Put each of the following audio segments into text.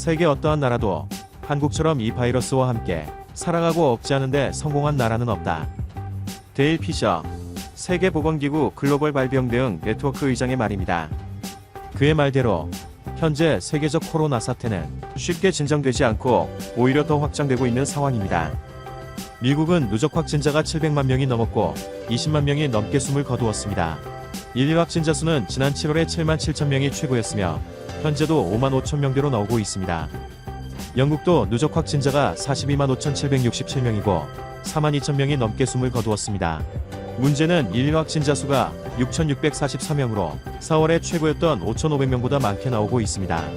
세계 어떠한 나라도 한국처럼 이 바이러스와 함께 살아가고 억제하는데 성공한 나라는 없다. 데일 피셔, 세계보건기구 글로벌 발병대응 네트워크 의장의 말입니다. 그의 말대로 현재 세계적 코로나 사태는 쉽게 진정되지 않고 오히려 더 확장되고 있는 상황입니다. 미국은 누적 확진자가 700만 명이 넘었고 20만 명이 넘게 숨을 거두었습니다. 일일 확진자 수는 지난 7월에 7만 7천 명이 최고였으며 현재도 5만 5천 명대로 나오고 있습니다. 영국도 누적 확진자가 42만 5,767명이고 4만 2천 명이 넘게 숨을 거두었습니다. 문제는 일일 확진자 수가 6,644명으로 4월에 최고였던 5,500명보다 많게 나오고 있습니다.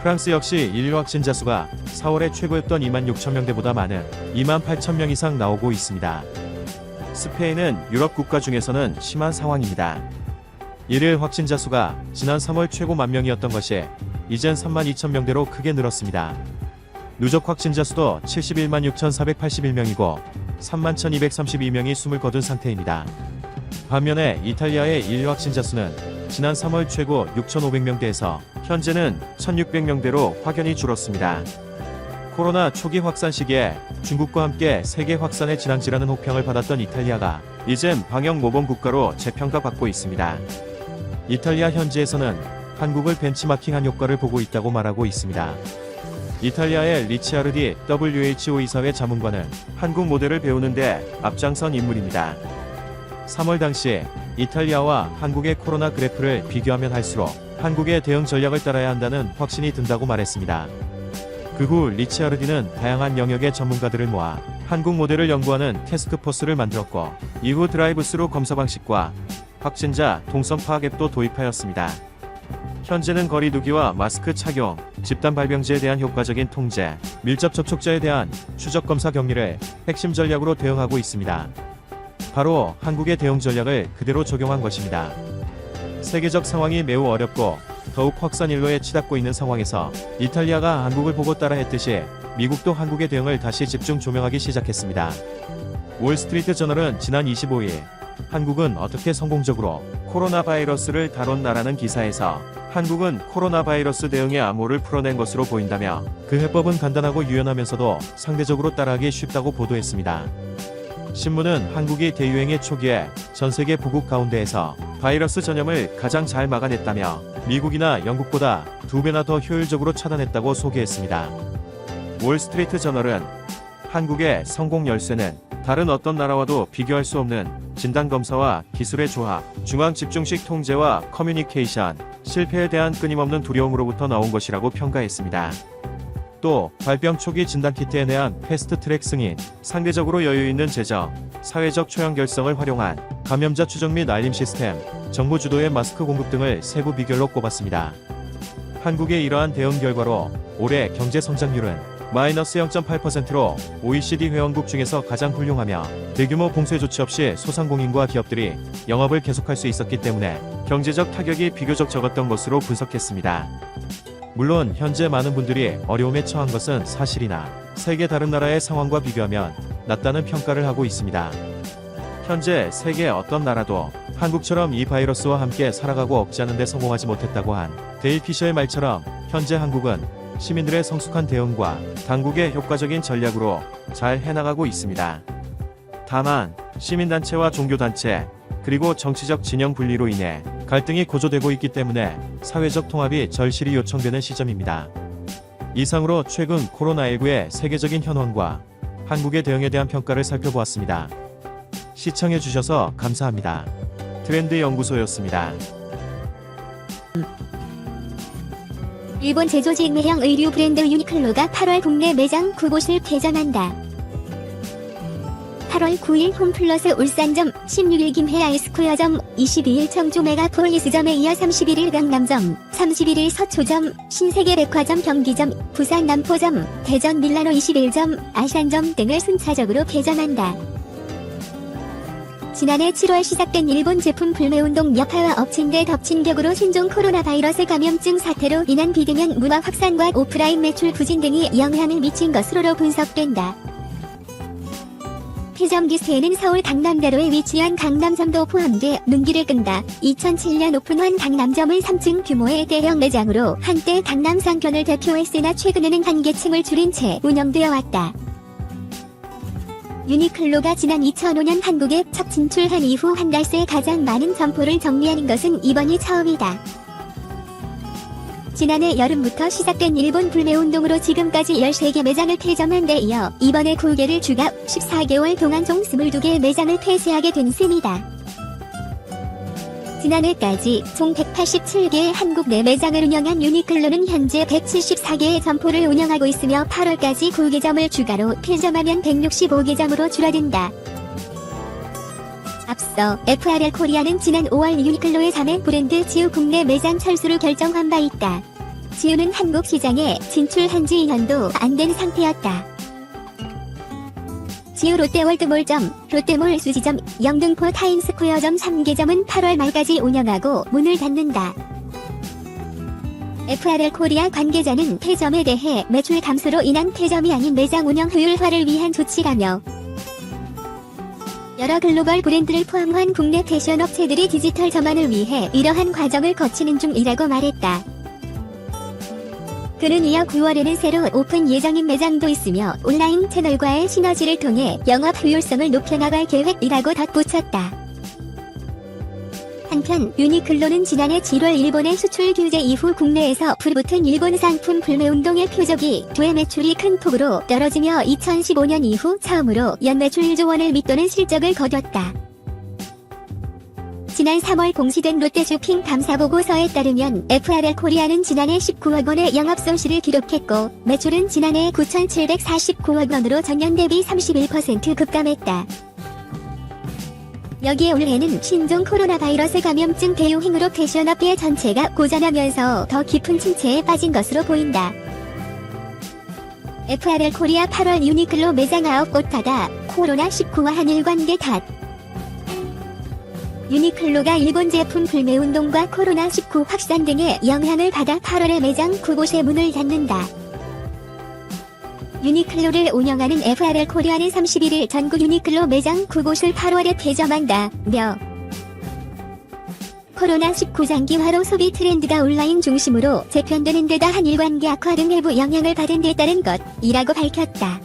프랑스 역시 일일 확진자 수가 4월에 최고였던 2만 6천 명대보다 많은 2만 8천 명 이상 나오고 있습니다. 스페인은 유럽 국가 중에서는 심한 상황입니다. 일일 확진자 수가 지난 3월 최고 1만 명이었던 것이 이젠 3만 2천 명대로 크게 늘었습니다. 누적 확진자 수도 71만 6,481명이고 3만 1,232명이 숨을 거둔 상태입니다. 반면에 이탈리아의 일일 확진자 수는 지난 3월 최고 6,500명대에서 현재는 1,600명대로 확연히 줄었습니다. 코로나 초기 확산 시기에 중국과 함께 세계 확산의 진앙지라는 혹평을 받았던 이탈리아가 이젠 방역 모범 국가로 재평가받고 있습니다. 이탈리아 현지에서는 한국을 벤치마킹한 효과를 보고 있다고 말하고 있습니다. 이탈리아의 리치아르디 WHO 이사회 자문관은 한국 모델을 배우는데 앞장선 인물입니다. 3월 당시 이탈리아와 한국의 코로나 그래프를 비교하면 할수록 한국의 대응 전략을 따라야 한다는 확신이 든다고 말했습니다. 그 후 리치아르디는 다양한 영역의 전문가들을 모아 한국 모델을 연구하는 태스크포스를 만들었고 이후 드라이브스루 검사 방식과 확진자 동선 파악 앱도 도입하였습니다. 현재는 거리 두기와 마스크 착용, 집단 발병제에 대한 효과적인 통제, 밀접 접촉자에 대한 추적 검사 격리를 핵심 전략으로 대응하고 있습니다. 바로 한국의 대응 전략을 그대로 적용한 것입니다. 세계적 상황이 매우 어렵고 더욱 확산 일로에 치닫고 있는 상황에서 이탈리아가 한국을 보고 따라 했듯이 미국도 한국의 대응을 다시 집중 조명하기 시작했습니다. 월스트리트 저널은 지난 25일 한국은 어떻게 성공적으로 코로나 바이러스를 다뤘나라는 기사에서 한국은 코로나 바이러스 대응의 암호를 풀어낸 것으로 보인다며 그 해법은 간단하고 유연하면서도 상대적으로 따라하기 쉽다고 보도했습니다. 신문은 한국이 대유행의 초기에 전세계 부국 가운데에서 바이러스 전염을 가장 잘 막아냈다며 미국이나 영국보다 2배나 더 효율적으로 차단했다고 소개했습니다. 월스트리트 저널은 한국의 성공 열쇠는 다른 어떤 나라와도 비교할 수 없는 진단검사와 기술의 조합, 중앙집중식 통제와 커뮤니케이션, 실패에 대한 끊임없는 두려움으로부터 나온 것이라고 평가했습니다. 또 발병 초기 진단키트에 대한 패스트트랙 승인, 상대적으로 여유있는 재정, 사회적 초연결성을 활용한 감염자 추적 및 알림 시스템, 정부 주도의 마스크 공급 등을 세부 비결로 꼽았습니다. 한국의 이러한 대응 결과로 올해 경제 성장률은 마이너스 0.8%로 OECD 회원국 중에서 가장 훌륭하며 대규모 봉쇄 조치 없이 소상공인과 기업들이 영업을 계속할 수 있었기 때문에 경제적 타격이 비교적 적었던 것으로 분석했습니다. 물론 현재 많은 분들이 어려움에 처한 것은 사실이나 세계 다른 나라의 상황과 비교하면 낮다는 평가를 하고 있습니다. 현재 세계 어떤 나라도 한국처럼 이 바이러스와 함께 살아가고 억제하는 데 성공하지 못했다고 한 데일 피셔의 말처럼 현재 한국은 시민들의 성숙한 대응과 당국의 효과적인 전략으로 잘 해나가고 있습니다. 다만 시민단체와 종교단체 그리고 정치적 진영 분리로 인해 갈등이 고조되고 있기 때문에 사회적 통합이 절실히 요청되는 시점입니다. 이상으로 최근 코로나19의 세계적인 현황과 한국의 대응에 대한 평가를 살펴보았습니다. 시청해주셔서 감사합니다. 트렌드 연구소였습니다. 일본 제조직매형 의류 브랜드 유니클로가 8월 국내 매장 9곳을 개장한다. 8월 9일 홈플러스 울산점, 16일 김해 아이스코어점, 22일 청주 메가폴리스점에 이어 31일 강남점, 31일 서초점, 신세계백화점 경기점, 부산 남포점, 대전 밀라노 21점, 아산점 등을 순차적으로 개장한다. 지난해 7월 시작된 일본 제품 불매운동 여파와 엎친 데 덮친 격으로 신종 코로나 바이러스 감염증 사태로 인한 비대면 문화 확산과 오프라인 매출 부진 등이 영향을 미친 것으로 분석된다. 폐점 기수에는 서울 강남대로에 위치한 강남점도 포함돼 눈길을 끈다. 2007년 오픈한 강남점은 3층 규모의 대형 매장으로 한때 강남 상권을 대표했으나 최근에는 한계층을 줄인 채 운영되어 왔다. 유니클로가 지난 2005년 한국에 첫 진출한 이후 한 달 새 가장 많은 점포를 정리하는 것은 이번이 처음이다. 지난해 여름부터 시작된 일본 불매운동으로 지금까지 13개 매장을 폐점한 데 이어 이번에 9개를 추가 14개월 동안 총 22개 매장을 폐쇄하게 된 셈이다. 지난해까지 총 187개의 한국 내 매장을 운영한 유니클로는 현재 174개의 점포를 운영하고 있으며 8월까지 9개점을 추가로 폐점하면 165개점으로 줄어든다. 앞서 FRL 코리아는 지난 5월 유니클로의 자매 브랜드 지우 국내 매장 철수를 결정한 바 있다. 지우는 한국 시장에 진출한 지 2년도 안 된 상태였다. 지우 롯데월드몰점, 롯데몰 수지점, 영등포 타임스퀘어점 3개점은 8월 말까지 운영하고 문을 닫는다. FRL 코리아 관계자는 폐점에 대해 매출 감소로 인한 폐점이 아닌 매장 운영 효율화를 위한 조치라며 여러 글로벌 브랜드를 포함한 국내 패션 업체들이 디지털 전환을 위해 이러한 과정을 거치는 중이라고 말했다. 그는 이어 9월에는 새로 오픈 예정인 매장도 있으며 온라인 채널과의 시너지를 통해 영업 효율성을 높여나갈 계획이라고 덧붙였다. 한편 유니클로는 지난해 7월 일본의 수출 규제 이후 국내에서 불붙은 일본 상품 불매운동의 표적이 돼 매출이 큰 폭으로 떨어지며 2015년 이후 처음으로 연매출 1조 원을 밑도는 실적을 거뒀다. 지난 3월 공시된 롯데쇼핑 감사보고서에 따르면 FRL 코리아는 지난해 19억 원의 영업손실을 기록했고 매출은 지난해 9,749억 원으로 전년 대비 31% 급감했다. 여기에 올해는 신종 코로나 바이러스 감염증 대유행으로 패션업계 전체가 고전하면서 더 깊은 침체에 빠진 것으로 보인다. FRL 코리아 8월 유니클로 매장 9곳 닫아 코로나19와 한일 관계 탓. 유니클로가 일본 제품 불매운동과 코로나19 확산 등의 영향을 받아 8월에 매장 9곳의 문을 닫는다. 유니클로를 운영하는 FRL 코리아는 31일 전국 유니클로 매장 9곳을 8월에 폐점한다며 코로나19 장기화로 소비 트렌드가 온라인 중심으로 재편되는 데다 한일 관계 악화 등 외부 영향을 받은 데 따른 것이라고 밝혔다.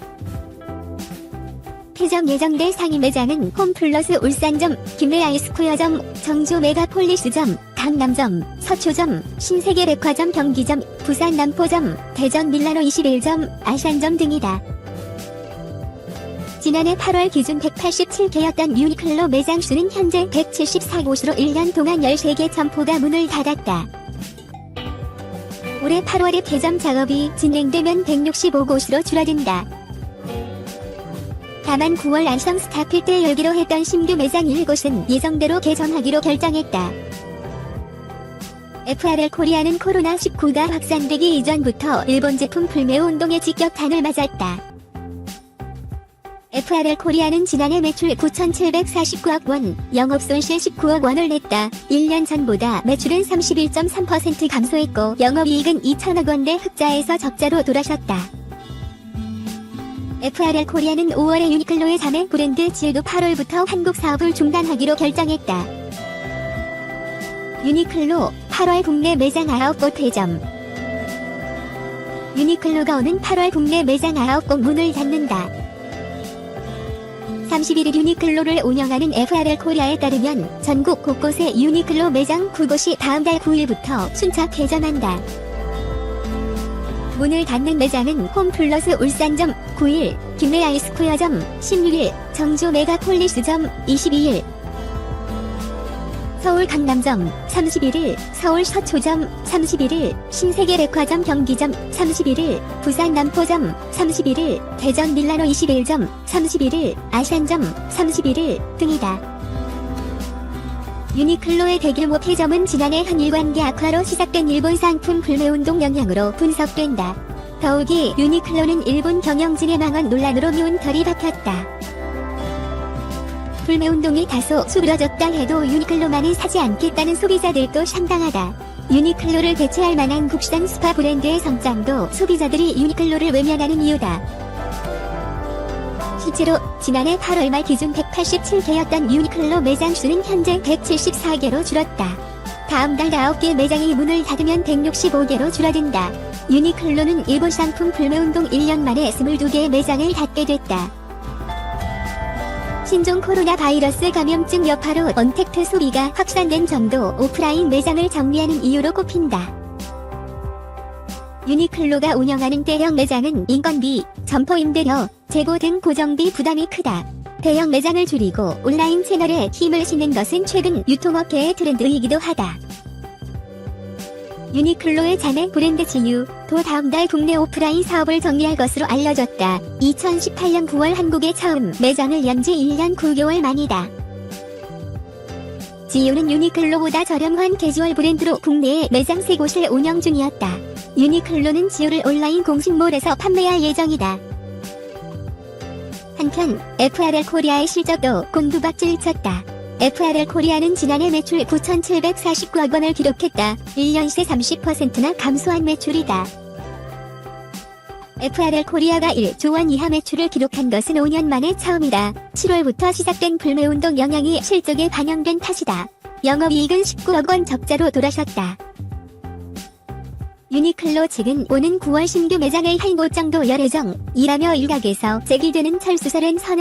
폐점 예정될 상위 매장은 홈플러스 울산점, 김해 아이스퀘어점, 정주 메가폴리스점, 강남점, 서초점, 신세계백화점 경기점, 부산 남포점, 대전 밀라노 21점, 아산점 등이다. 지난해 8월 기준 187개였던 유니클로 매장 수는 현재 174곳으로 1년 동안 13개 점포가 문을 닫았다. 올해 8월에 폐점 작업이 진행되면 165곳으로 줄어든다. 다만 9월 안성 스타필 때 열기로 했던 신규 매장 1곳은 예정대로 개점하기로 결정했다. FRL 코리아는 코로나19가 확산되기 이전부터 일본 제품 불매운동의 직격탄을 맞았다. FRL 코리아는 지난해 매출 9,749억 원, 영업손실 19억 원을 냈다. 1년 전보다 매출은 31.3% 감소했고 영업이익은 2천억 원대 흑자에서 적자로 돌아섰다. FRL 코리아는 5월에 유니클로의 자매 브랜드 지우도 8월부터 한국 사업을 중단하기로 결정했다. 유니클로 8월 국내 매장 9곳 폐점. 유니클로가 오는 8월 국내 매장 9곳 문을 닫는다. 31일 유니클로를 운영하는 FRL 코리아에 따르면 전국 곳곳에 유니클로 매장 9곳이 다음 달 9일부터 순차 폐점한다. 문을 닫는 매장은 홈플러스 울산점 9일, 김해 아이스퀘어점 16일, 정주 메가폴리스점 22일, 서울 강남점 31일, 서울 서초점 31일, 신세계백화점 경기점 31일, 부산 남포점 31일, 대전 밀라노 21점 31일, 아산점 31일 등이다. 유니클로의 대규모 폐점은 지난해 한일 관계 악화로 시작된 일본 상품 불매운동 영향으로 분석된다. 더욱이 유니클로는 일본 경영진의 망언 논란으로 미운 털이 박혔다. 불매운동이 다소 수그러졌다 해도 유니클로만은 사지 않겠다는 소비자들도 상당하다. 유니클로를 대체할 만한 국산 스파 브랜드의 성장도 소비자들이 유니클로를 외면하는 이유다. 실제로 지난해 8월 말 기준 187개였던 유니클로 매장 수는 현재 174개로 줄었다. 다음 달 9개 매장이 문을 닫으면 165개로 줄어든다. 유니클로는 일본 상품 불매운동 1년 만에 22개의 매장을 닫게 됐다. 신종 코로나 바이러스 감염증 여파로 언택트 소비가 확산된 점도 오프라인 매장을 정리하는 이유로 꼽힌다. 유니클로가 운영하는 대형 매장은 인건비, 점포 임대료, 재고 등 고정비 부담이 크다. 대형 매장을 줄이고 온라인 채널에 힘을 싣는 것은 최근 유통업계의 트렌드이기도 하다. 유니클로의 자매 브랜드 지유도 다음 달 국내 오프라인 사업을 정리할 것으로 알려졌다. 2018년 9월 한국에 처음 매장을 연 지 1년 9개월 만이다. 지유는 유니클로보다 저렴한 캐주얼 브랜드로 국내에 매장 3곳을 운영 중이었다. 유니클로는 지유를 온라인 공식몰에서 판매할 예정이다. 한편 FRL 코리아의 실적도 곤두박질 쳤다. FRL 코리아는 지난해 매출 9,749억 원을 기록했다. 1년 새 30%나 감소한 매출이다. FRL 코리아가 1조 원 이하 매출을 기록한 것은 5년 만에 처음이다. 7월부터 시작된 불매운동 영향이 실적에 반영된 탓이다. 영업이익은 19억 원 적자로 돌아섰다. 유니클로 측은 오는 9월 신규 매장을 할인고 정도 열 예정이라며 일각에서 제기되는 철수설은